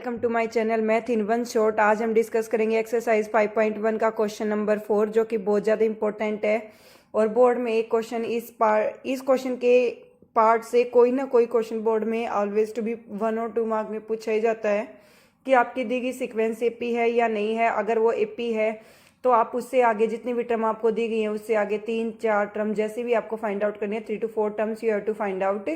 Welcome to my channel math in one shot. आज हम discuss करेंगे एक्सरसाइज 5.1 का क्वेश्चन नंबर 4, जो कि बहुत ज़्यादा इंपॉर्टेंट है। और बोर्ड में एक क्वेश्चन इस क्वेश्चन के पार्ट से कोई ना कोई क्वेश्चन बोर्ड में ऑलवेज टू बी 1 और 2 मार्क में पूछा ही जाता है कि आपकी दी गई सीक्वेंस एपी है या नहीं है। अगर वो एपी है तो आप उससे आगे जितनी भी टर्म आपको दी गई है उससे आगे 3-4 टर्म जैसे भी आपको फाइंड आउट करनी है, 3 to 4 terms you have to find out.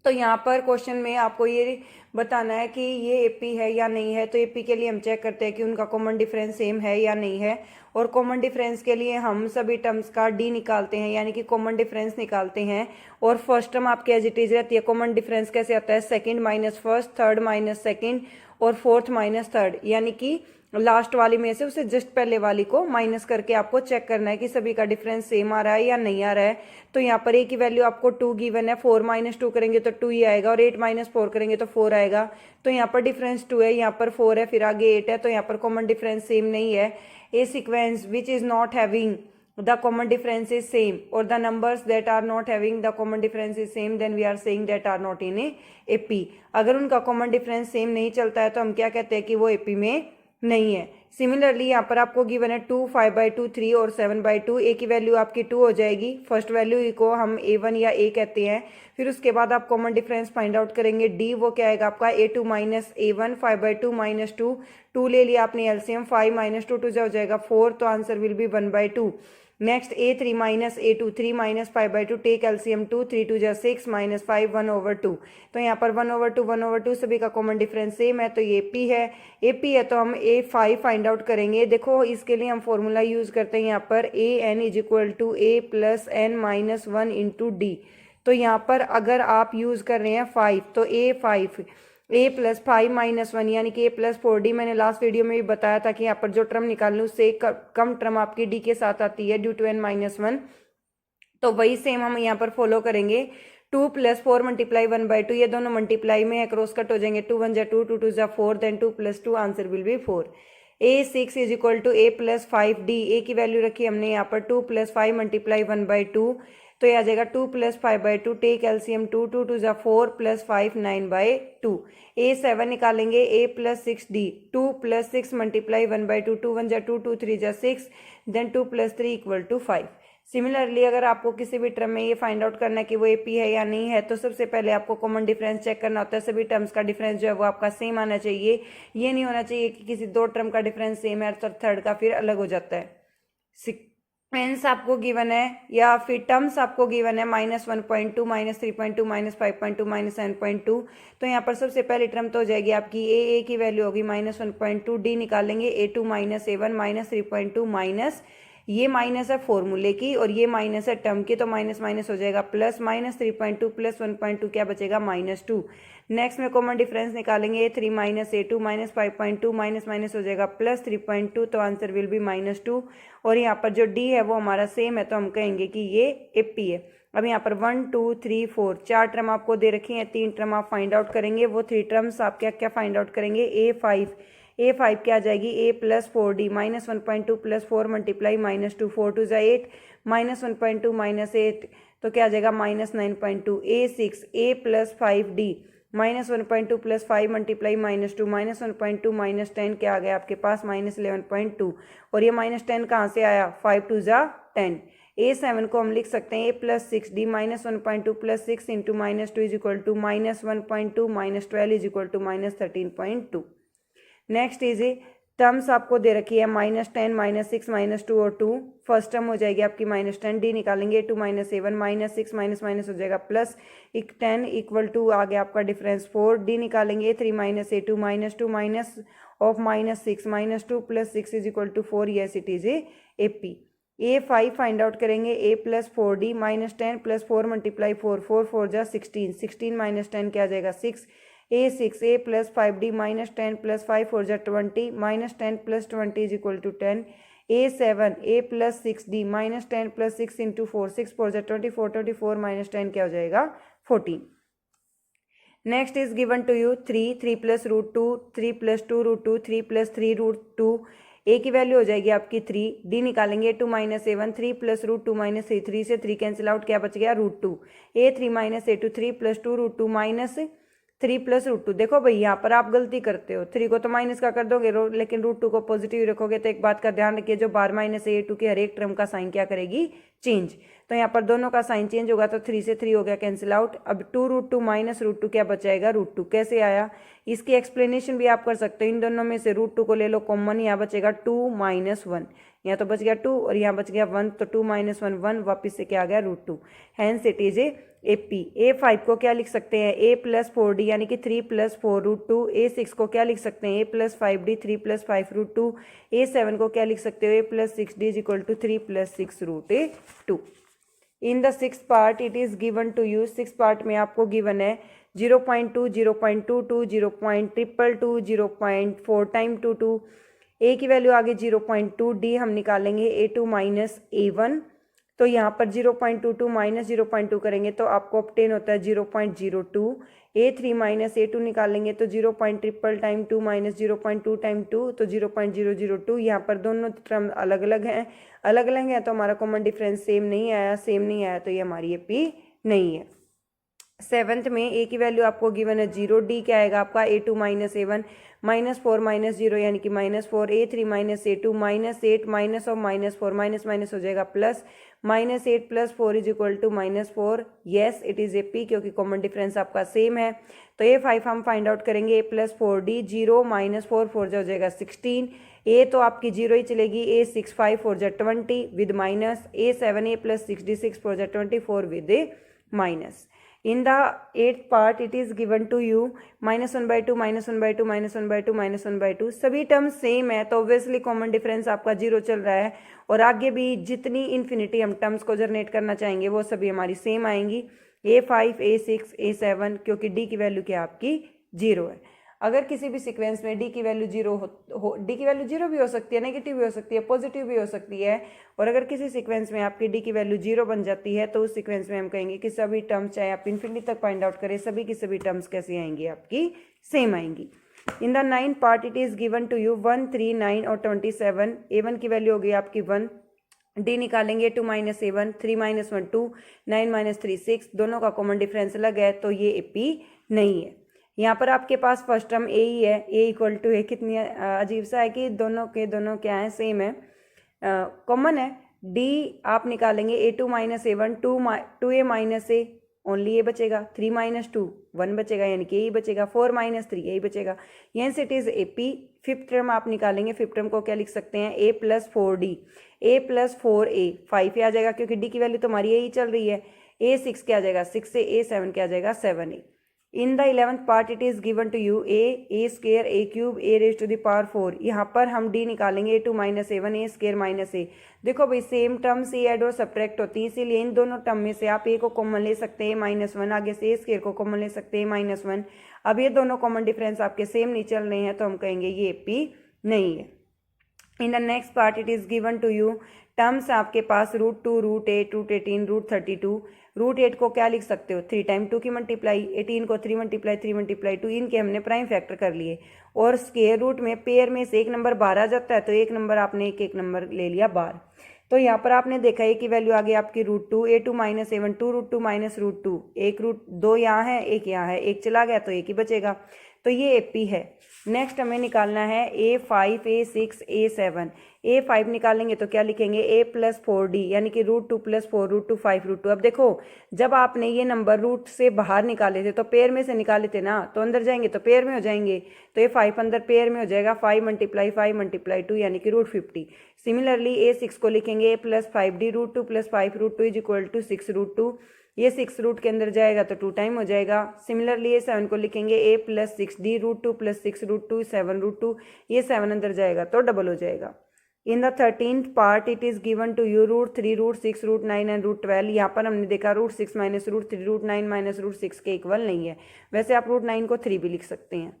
तो यहाँ पर क्वेश्चन में आपको ये बताना है कि ये एपी है या नहीं है। तो एपी के लिए हम चेक करते हैं कि उनका कॉमन डिफरेंस सेम है या नहीं है। और कॉमन डिफरेंस के लिए हम सभी टर्म्स का डी निकालते हैं, यानी कि कॉमन डिफरेंस निकालते हैं। और फर्स्ट टर्म आपकी एज इट इज रहती है। कॉमन डिफरेंस कैसे आता है? Second minus first, third minus second और फोर्थ माइनस थर्ड, यानी कि लास्ट वाली में से उसे जस्ट पहले वाली को माइनस करके आपको चेक करना है कि सभी का डिफरेंस सेम आ रहा है या नहीं आ रहा है। तो यहाँ पर ए की वैल्यू आपको 2 गिवन है। 4 माइनस 2 करेंगे तो 2 ही आएगा और 8 माइनस 4 करेंगे तो 4 आएगा। तो यहाँ पर डिफरेंस 2 है, यहाँ पर 4 है, फिर आगे 8 है। तो यहाँ पर कॉमन डिफरेंस सेम नहीं है। A sequence which is not having the common difference is same or the numbers that are not having the common difference is same, then we are saying that are not in a AP। अगर उनका common difference same नहीं चलता है तो हम क्या कहते हैं कि वो AP में नहीं है। सिमिलरली यहाँ पर आपको गिवन है 2, 5/2, 3 और 7/2। ए की वैल्यू आपकी 2 हो जाएगी। फर्स्ट वैल्यू को हम A1 या A कहते हैं। फिर उसके बाद आप कॉमन डिफरेंस फाइंड आउट करेंगे। डी वो क्या आएगा आपका A2 माइनस A1, 5/2 माइनस 2, 2 ले लिया आपने एलसीएम, 5 माइनस 2 हो जाएगा 4, तो answer will be 1/2। Next A3 minus A2, 3 minus 5/2, take LCM 2, 3 2 जा 6 माइनस 5, 1/2। तो यहाँ पर 1/2 सभी का कॉमन डिफरेंस सेम है, तो ये P है। AP है तो हम A5 फाइंड आउट करेंगे। देखो इसके लिए हम फॉर्मूला यूज करते हैं यहाँ पर AN is equal to A plus N minus 1 into D. तो यहाँ पर अगर आप यूज कर रहे हैं 5 तो A5 A प्लस 5 माइनस 1 यानी कि A प्लस 4D। मैंने लास्ट वीडियो में भी बताया था कि यहाँ पर जो टर्म निकालनी उससे कम टर्म आपकी D के साथ आती है ड्यू टू N माइनस 1। तो वही सेम हम यहाँ पर फॉलो करेंगे। 2 प्लस 4 मल्टीप्लाई 1/2, ये दोनों मल्टीप्लाई में है, क्रॉस कट हो जाएंगे। 2 1 जा 2, 2 2 जा 4, then 2 plus 2, answer will be 4। A6 is equal to A plus 5D। A की वैल्यू रखी हमने यहाँ पर 2 प्लस 5 मल्टीप्लाई 1/2, तो ये आ जाएगा 2 प्लस 5/2, टेक एलसीएम 2, 2 2 जा 4 प्लस 5, 9/2। A7 निकालेंगे A plus 6D। 2 plus 6 multiply 1/2, 2 1 जा 2, 2 3 जा 6, then 2 plus 3 equal to 5। Similarly अगर आपको किसी भी टर्म में ये फाइंड आउट करना है कि वो एपी है या नहीं है, तो सबसे पहले आपको कॉमन डिफरेंस चेक करना होता है। सभी टर्म्स का डिफरेंस जो है वो आपका सेम आना चाहिए। ये नहीं होना चाहिए कि किसी 2 टर्म का डिफरेंस सेम है और थर्ड का फिर अलग हो जाता है। सीक्वेंस आपको गिवन है या फिर टर्म्स आपको गिवन है -1.2, -3.2, -5.2, -7.2। तो यहाँ पर सबसे पहली टर्म तो हो जाएगी आपकी ए की वैल्यू होगी -1.2। डी निकालेंगे A2 माइनस A1 -3.2 माइनस, ये माइनस है फॉर्मूले की और ये माइनस है टर्म की, तो माइनस माइनस हो जाएगा प्लस, -3.2 प्लस 1.2 क्या बचेगा -2। नेक्स्ट में कॉमन डिफरेंस निकालेंगे A3 minus A2 -5.2, minus minus हो जाएगा प्लस 3.2, तो आंसर विल बी -2। और यहाँ पर जो डी है वो हमारा सेम है, तो हम कहेंगे कि ये एपी है। अब यहाँ पर 1 2 3 4 4 टर्म आपको दे रखी हैं, 3 टर्म आप फाइंड आउट करेंगे। वो 3 टर्म्स आप क्या क्या फाइंड आउट करेंगे? A5 क्या आ जाएगी? A plus 4D -1.2 plus 4 multiply -2, 4 2 जा 8, -1.2 माइनस 8, तो क्या आ जाएगा -9.2। A6 A plus 5D -1.2 plus 5 multiply -2, -1.2 -10 क्या आ गया आपके पास? -11.2। और ये -10 कहाँ से आया? 5 2 जा 10। A7 को हम लिख सकते हैं A plus 6D -1.2 plus 6 into -2 is equal to -1.2 -12 is equal to -13.2। Next is terms आपको दे रखी है -10 -6 -2 और 2। फर्स्ट टर्म हो जाएगी आपकी -10। डी निकालेंगे A2 minus A1 -6 minus minus हो जाएगा प्लस 10 इक्वल टू आ गया आपका डिफरेंस 4। डी निकालेंगे A3 minus A2 -2 minus of -6 -2 plus 6 is equal to 4। Yes it is AP। A5 find out करेंगे A plus 4D -10 plus 4 multiply 4 4 4 जा 16, 16 -10 क्या आ जाएगा 6। A6 A plus 5D -10 plus 5 4 जा 20, -10 plus 20 is equal to 10। A7 A plus 6D -10 plus 6 into 4, 6 4 जा 24, 24 -10 क्या हो जाएगा 14। Next is given to you 3 plus √2, 3 plus 2 √2, 3 plus 3 √2। A की वैल्यू हो जाएगी आपकी 3। डी निकालेंगे A2 minus A1, 3 plus √2 minus 3, 3 से 3 कैंसिल आउट, क्या बच गया √2। A3 minus A2, 3 plus 2 √2 minus 3 plus root two. देखो भाई यहाँ पर आप गलती करते हो, 3 को तो माइनस का कर दोगे लेकिन रूट टू को पॉजिटिव रखोगे। तो एक बात का ध्यान रखिए, जो बार माइनस ए टू के हर एक टर्म का साइन क्या करेगी, चेंज। तो यहाँ पर दोनों का साइन चेंज होगा, तो 3 से 3 हो गया कैंसिल आउट। अब 2 root two minus root two क्या बचाएगा, रूट टू। कैसे आया, इसकी एक्सप्लेनेशन भी आप कर सकते हो। इन दोनों में से रूट टू को ले लो कॉमन, यहाँ बचेगा 2 माइनस 1, यहाँ तो बच गया 2 और यहाँ बच गया 1, तो 2 माइनस 1 1, वापिस से क्या आ गया, root two. Hence it is A P. A5 को क्या लिख सकते हैं, a प्लस 4d यानी कि 3 प्लस 4 रूट टू। A6 को क्या लिख सकते हैं, a plus 5d 3 plus 5 root two. A7 को क्या लिख सकते हो, a plus 6d is equal to 3 plus 6 root 2। In the 6th part it is given to you. 6th part में आपको गिवन है 0.2, 0.22, 0.222, 0.4 टाइम 22। a की वैल्यू आगे 0.2, d हम निकालेंगे a2 माइनस a1। तो यहाँ पर 0.22 माइनस 0.2 करेंगे तो आपको ऑब्टेन होता है 0.02। a3 माइनस a2 निकालेंगे तो 0.3 टाइम 2 माइनस 0.2 टाइम 2, तो 0.002। यहाँ पर दोनों टर्म अलग अलग हैं, अलग अलग हैं तो हमारा कॉमन डिफरेंस सेम नहीं आया, सेम नहीं आया तो ये हमारी ए पी नहीं है। 7th में a की वैल्यू आपको गिवन है 0, d क्या आएगा आपका a2 minus a1, minus 4 minus 0 यानी कि minus 4, a3 minus a2 minus 8 minus और माइनस 4, माइनस माइनस हो जाएगा plus, minus 8 plus 4 is equal to minus 4। Yes it is A P, क्योंकि कॉमन डिफरेंस आपका सेम है। तो A5 हम फाइंड आउट करेंगे, a प्लस 4d 0 माइनस 4 4 हो जाएगा 16, a तो आपकी 0 ही चलेगी, a6 5 4 जा 20 with minus, a7 a plus 66 4 जा 24 with minus. In the 8th part it is given to you -1/2 -1/2 -1/2 -1/2। सभी टर्म्स सेम है तो ऑब्वियसली कॉमन डिफरेंस आपका 0 चल रहा है। और आगे भी जितनी इन्फिनिटी हम टर्म्स को जनरेट करना चाहेंगे वो सभी हमारी सेम आएंगी, A5 A6 A7, क्योंकि d की वैल्यू क्या आपकी 0 है। अगर किसी भी सीक्वेंस में d की वैल्यू 0 हो d की वैल्यू 0 भी हो सकती है, नेगेटिव भी हो सकती है, पॉजिटिव भी हो सकती है। और अगर किसी सीक्वेंस में आपकी d की वैल्यू 0 बन जाती है तो उस सीक्वेंस में हम कहेंगे कि सभी टर्म्स, चाहे आप इन्फिनिटी तक फाइंड आउट करें, सभी की सभी टर्म्स कैसी आएंगी, आपकी सेम आएंगी। In the 9th part it is given to you 1 3 9 और 27। a1 की वैल्यू हो गई आपकी 1, d निकालेंगे 2 माइनस a1, 3 माइनस 1 2, 9 माइनस 3 6, दोनों का कॉमन डिफरेंस अलग है तो ये ए पी नहीं है। यहाँ पर आपके पास फर्स्ट टर्म ए ही है, ए इक्वल टू ए। कितनी अजीब सा है कि दोनों के दोनों क्या है, सेम है, कॉमन है। डी आप निकालेंगे a2 minus a1, 2a minus A, only A बचेगा, 3 माइनस 2 1 बचेगा यानी कि ए ही बचेगा, 4 माइनस 3 ए बचेगा, यहाँ से it is A P. 5th term आप निकालेंगे, 5th टर्म को क्या लिख सकते हैं, a plus 4d, a plus 4a 5 आ जाएगा क्योंकि d की वैल्यू तो हमारी यही चल रही है। a6 क्या आ जाएगा 6 से, a7 क्या आ जाएगा 7a। In the 11th part it is given to you a square a cube a raise to the power 4। यहाँ पर हम d निकालेंगे a2 minus a1 a square minus a। देखो भाई सेम टर्म से ऐड और सब्ट्रैक्ट होती है, इसीलिए इन दोनों टर्म में से आप a को कॉमन ले सकते हैं -1, आगे से a स्क्र को कॉमन ले सकते हैं -1। अब ये दोनों कॉमन डिफरेंस आपके सेम नहीं चल रहे हैं तो हम कहेंगे ये p नहीं है। In the next part it is given to you terms आपके पास √2 √8 √18 √32। √8 को क्या लिख सकते हो, 3 टाइम 2 की मल्टीप्लाई, 18 को 3 मल्टीप्लाई 3 मल्टीप्लाई 2, इनके हमने प्राइम फैक्टर कर लिए। और स्क्वायर रूट में पेयर में से एक नंबर बाहर आ जाता है तो एक नंबर आपने एक नंबर ले लिया बाहर। तो यहाँ पर आपने देखा ए की वैल्यू आ गई आपकी √2, a2 माइनस a1 2 √2 माइनस √2, एक √2 यहाँ है एक यहाँ है, एक चला गया तो एक ही बचेगा, तो ये AP है। नेक्स्ट हमें निकालना है A5 A6 A7। A5 निकालेंगे तो क्या लिखेंगे a प्लस 4d यानी कि √2 प्लस 4 √2 5 √2। अब देखो जब आपने ये नंबर रूट से बाहर निकाले थे तो पेयर में से निकाले थे ना, तो अंदर जाएंगे तो पेयर में हो जाएंगे, तो ये 5 अंदर पेयर में हो जाएगा, 5 मल्टीप्लाई 5 मल्टीप्लाई 2 यानी कि √50। सिमिलरली A6 को लिखेंगे a plus 5d √2 plus 5 √2 is equal to 6 √2। ये 6 रूट के अंदर जाएगा तो 2 टाइम हो जाएगा। सिमिलरली ये 7 को लिखेंगे a प्लस 6d √2 प्लस 6 √2 7 √2, ये 7 अंदर जाएगा तो डबल हो जाएगा। In the 13th part it is given to you √3 √6 √9 and √12। यहाँ पर हमने देखा √6 माइनस √3 √9 माइनस √6 के इक्वल नहीं है, वैसे आप √9 को 3 भी लिख सकते हैं।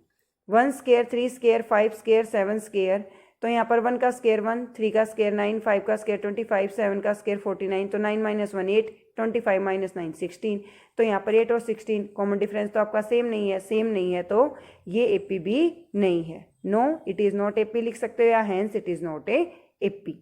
1 स्क्वायर 3 स्क्वायर 5 स्क्वायर 7 स्क्वायर, तो यहाँ पर 1 का स्क्वायर 1, 3 का स्क्वायर 9, 5 का स्क्वायर 25, 7 का स्क्वायर 49, तो 9 माइनस 1 8, 25 माइनस 9 16। तो यहाँ पर 8 और 16 कॉमन डिफरेंस तो आपका सेम नहीं है, सेम नहीं है तो ये AP भी नहीं है। No it is not AP लिख सकते हो या hence it is not AP।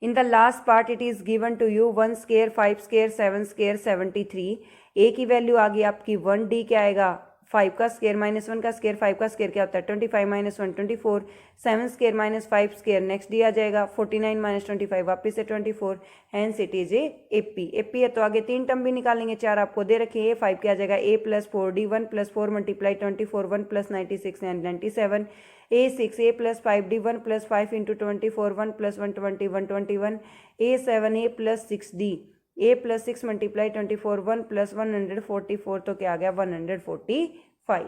In the last part it is given to you 1 square 5 square 7 square 73। A की वैल्यू आ गई आपकी 1, डी क्या आएगा 5 का स्क्वायर माइनस 1 का स्क्वायर, 5 का स्क्वायर क्या होता है 25 minus 1 24, 7 square minus 5 square, next D आ जाएगा 49 माइनस 25 वापिस से 24, hence it is AP. AP है तो आगे 3 टर्म भी निकालेंगे, 4 आपको दे रखे हैं, 5 क्या आ जाएगा a plus 4d 1 plus 4 multiply 24 1 plus 96 and 97, a6 a plus 5d 1 plus 5 into 24 1 plus 120 121, a7 a plus 6d a plus 6 multiply 24 1 plus 144 तो क्या आ गया 145।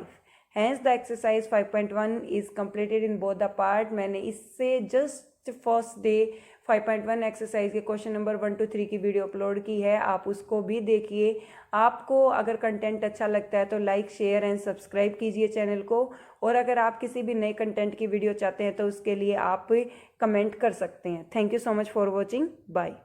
Hence the exercise 5.1 is completed in both the part. मैंने इससे just first day 5.1 exercise के question number 1 to 3 की video upload की है, आप उसको भी देखिए। आपको अगर कंटेंट अच्छा लगता है तो लाइक शेयर एंड सब्सक्राइब कीजिए चैनल को, और अगर आप किसी भी नए कंटेंट की वीडियो चाहते हैं तो उसके लिए आप कमेंट कर सकते हैं। Thank you so much for watching, bye.